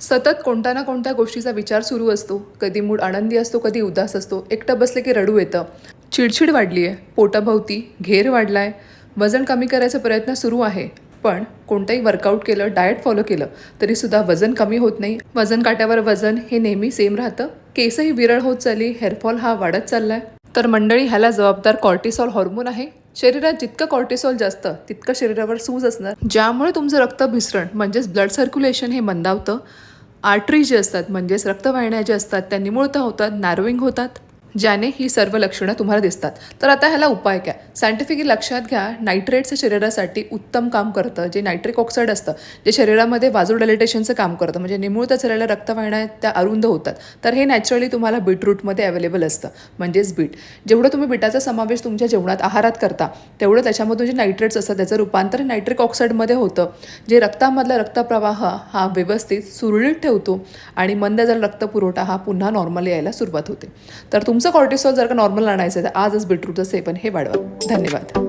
सतत कोणत्या ना कोणत्या गोष्टीचा विचार सुरू असतो. कधी मूड आनंदी असतो, कधी उदास असतो. एकटं बसले की रडू येतं. चिडचिड वाढली आहे, पोटाभोवती घेर वाढलाय, वजन कमी करायचा प्रयत्न सुरू आहे. पण कोणतंही वर्कआउट केलं, डाएट फॉलो केलं तरीसुद्धा वजन कमी होत नाही. वजन काट्यावर वजन हे नेहमी सेम राहतं. केसही विरळ होत चालली, हेअरफॉल हा वाढत चाललाय. तर मंडळी, ह्याला जबाबदार कॉर्टिसॉल हॉर्मोन आहे. शरीरात जितकं कॉर्टिसॉल जास्त तितकं शरीरावर सूज असणार, ज्यामुळे तुमचं रक्त भिसरण म्हणजेच ब्लड सर्क्युलेशन हे मंदावतं. आर्टरी जे असतात म्हणजेच रक्तवाहिन्या ज्या असतात त्या निमुळता होतात, नॅरोविंग होतात, ज्याने ही सर्व लक्षणं तुम्हाला दिसतात. तर आता ह्याला उपाय काय? सायंटिफिकली लक्षात घ्या, नायट्रेटचं शरीरासाठी उत्तम काम करतं. जे नायट्रिक ऑक्साईड असतं, जे शरीरामध्ये वाझोडायलेटेशनचं काम करतं, म्हणजे निमुळता झालेल्या रक्तवाहिन्या त्या अरुंद होतात. तर हे नॅचरली तुम्हाला बीटरूटमध्ये अवेलेबल असतं, म्हणजेच बीट. जेवढं तुम्ही बीटाचा समावेश तुमच्या जेवणात आहारात करता तेवढं त्याच्यामधून जे नायट्रेट्स असतात त्याचं रूपांतर नायट्रिक ऑक्साईडमध्ये होतं, जे रक्तामधला रक्तप्रवाह हा व्यवस्थित सुरळीत ठेवतो आणि मंद झालेला रक्तपुरवठा हा पुन्हा नॉर्मल यायला सुरुवात होते. तर तुमचं कॉर्टिसॉल जर का नॉर्मल आणायचं आहे तर आजच बीटरूटचं सेवन हे वाढवा. धन्यवाद.